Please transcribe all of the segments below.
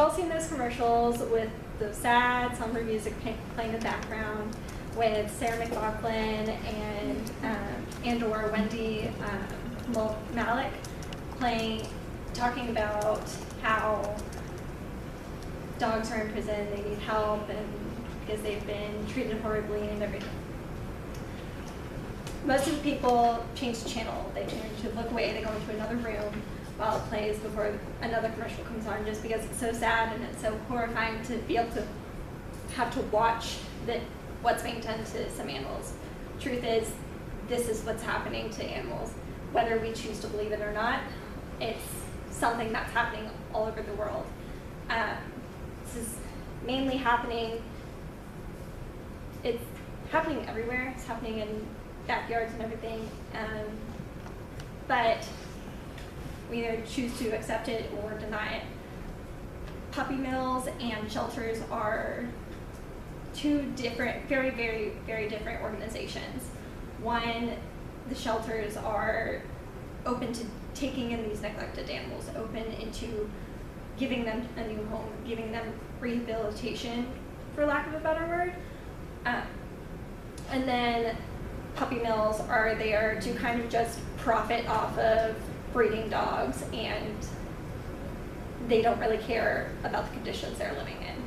all seen those commercials with the sad, somber music playing in the background, with Sarah McLachlan and/or Wendy Malick talking about how dogs are in prison, they need help, and because they've been treated horribly and everything. Most of the people change the channel. They turn to look away, they go into another room while it plays before another commercial comes on, just because it's so sad and it's so horrifying to be able to have to watch what's being done to some animals. Truth is, this is what's happening to animals. Whether we choose to believe it or not, it's something that's happening all over the world. This is mainly happening, it's happening everywhere. It's happening in backyards and everything. But we either choose to accept it or deny it. Puppy mills and shelters are two different, very, very, very different organizations. One, the shelters are open to taking in these neglected animals, open into giving them a new home, giving them rehabilitation, for lack of a better word. And then puppy mills are there to kind of just profit off of breeding dogs, and they don't really care about the conditions they're living in.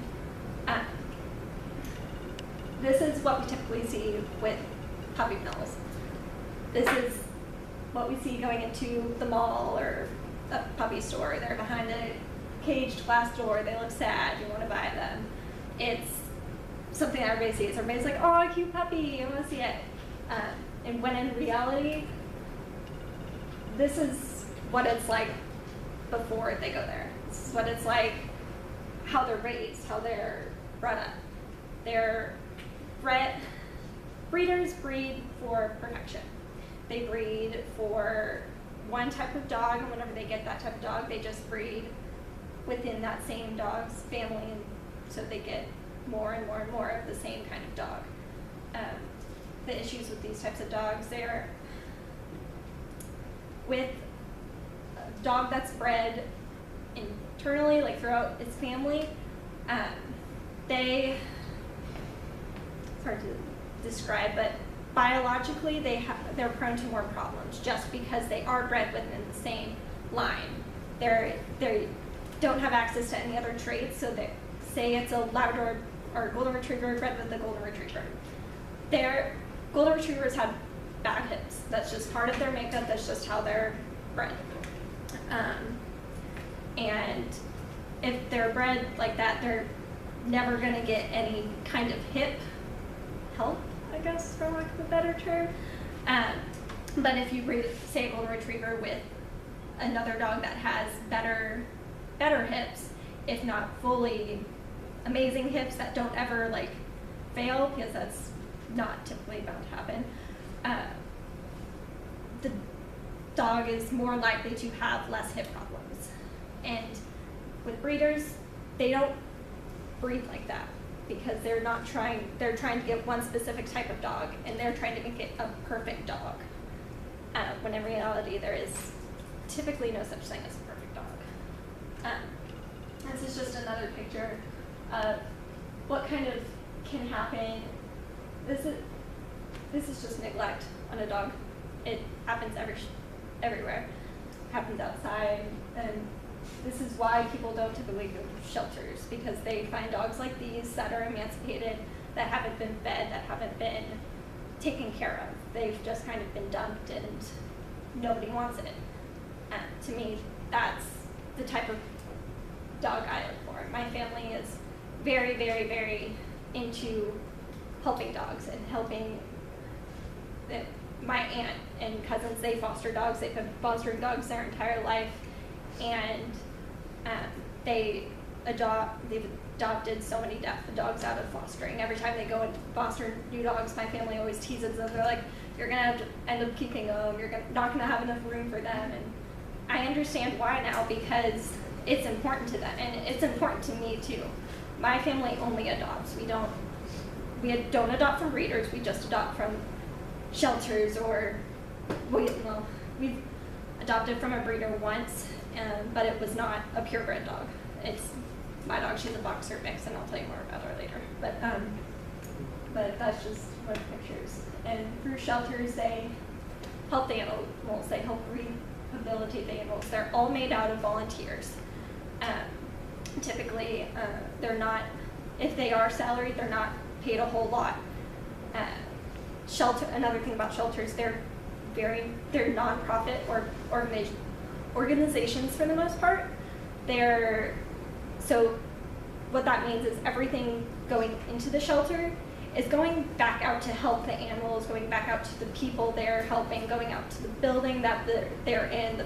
This is what we typically see with puppy mills. This is what we see going into the mall or a puppy store. They're behind a caged glass door, they look sad, you want to buy them. It's something that everybody sees. Everybody's like, oh, a cute puppy, I want to see it. And when in reality, this is what it's like before they go there. This is what it's like, how they're raised, how they're brought up. Breeders breed for protection. They breed for one type of dog, and whenever they get that type of dog, they just breed within that same dog's family, and so they get more and more and more of the same kind of dog. The issues with these types of dogs, they're with a dog that's bred internally, like throughout its family, it's hard to describe, but biologically they're prone to more problems just because they are bred within the same line. They don't have access to any other traits, so say it's a Labrador or Golden Retriever bred with a Golden Retriever. Their Golden Retrievers have bad hips. That's just part of their makeup. That's just how they're bred. And if they're bred like that, they're never going to get any kind of hip help, I guess, for lack of a better term. But if you breed, say, a Golden Retriever with another dog that has better hips, if not fully amazing hips that don't ever like fail, because that's not typically bound to happen, the dog is more likely to have less hip problems. And with breeders, they don't breed like that because they're trying to get one specific type of dog, and they're trying to make it a perfect dog. When in reality, there is typically no such thing as a perfect dog. This is just another picture of what kind of can happen. This is just neglect on a dog. It happens everywhere. It happens outside, and this is why people don't typically go to shelters, because they find dogs like these that are emancipated, that haven't been fed, that haven't been taken care of. They've just kind of been dumped, and nobody wants it. To me, that's the type of dog I look for. My family is very, very, very into helping dogs and helping my aunt and cousins. They foster dogs. They've been fostering dogs their entire life, and they've adopted so many deaf dogs out of fostering. Every time they go and foster new dogs, my family always teases them. They're like, you're going to have to end up keeping them. You're not going to have enough room for them. And I understand why now, because it's important to them, and it's important to me too. My family only adopts. We don't adopt from breeders. We just adopt from shelters, or we've adopted from a breeder once, but it was not a purebred dog. It's my dog, she's a boxer mix, and I'll tell you more about her later. But that's just one of the pictures. And through shelters, they help the animals, they help rehabilitate the animals. They're all made out of volunteers. Typically, they're not, if they are salaried, they're not paid a whole lot. Another thing about shelters, they're nonprofit or organizations for the most part. So what that means is everything going into the shelter is going back out to help the animals, going back out to the people they're helping, going out to the building that they're in,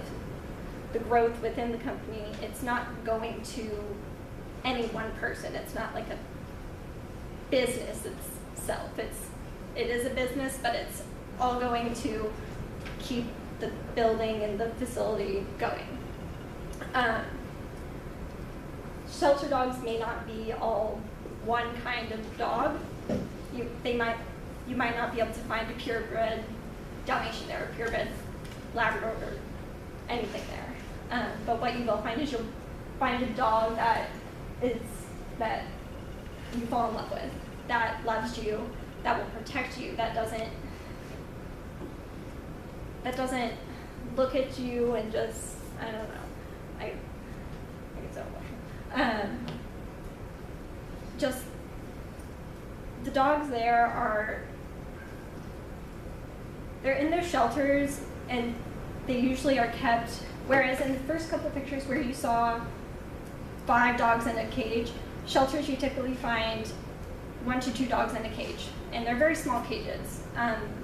the growth within the company. It's not going to any one person. It's not like a business itself. It is a business, but it's all going to keep the building and the facility going. Shelter dogs may not be all one kind of dog. You might not be able to find a purebred Dalmatian there, or purebred Labrador, or anything there. But what you will find is you'll find a dog that you fall in love with, that loves you, that will protect you, that doesn't look at you and just, I don't know. I get so emotional. Just the dogs there they're in their shelters, and they usually are kept, whereas in the first couple pictures where you saw 5 dogs in a cage, shelters you typically find 1 to 2 dogs in a cage, and they're very small cages.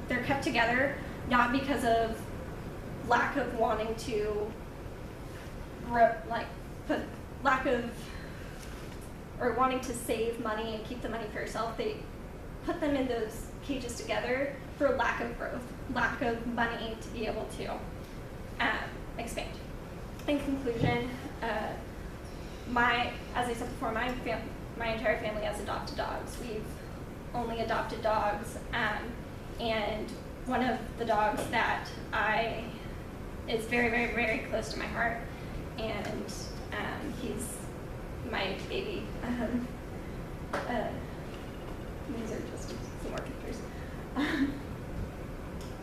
They're kept together not because of lack of wanting to or wanting to save money and keep the money for yourself. They put them in those cages together for lack of growth, lack of money to be able to expand. In conclusion, as I said before, my entire family has adopted dogs. We've only adopted dogs, and one of the dogs that is very, very, very close to my heart, and he's my baby. These are just some more pictures.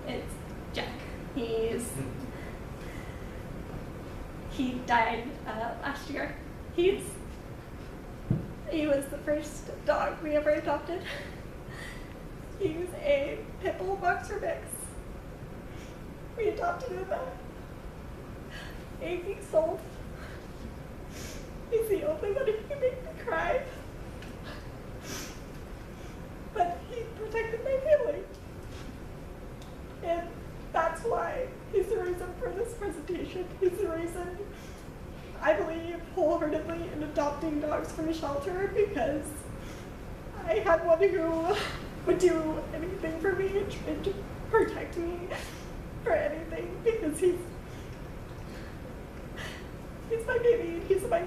It's Jack. He died last year. He was the first dog we ever adopted. He's a pit bull boxer mix. We adopted him at 8 weeks old. He's the only one who can make me cry. But he protected my family. And that's why he's the reason for this presentation. He's the reason I believe wholeheartedly in adopting dogs from a shelter, because I had one who would do anything for me and tried to protect me for anything, because he's my baby, he's my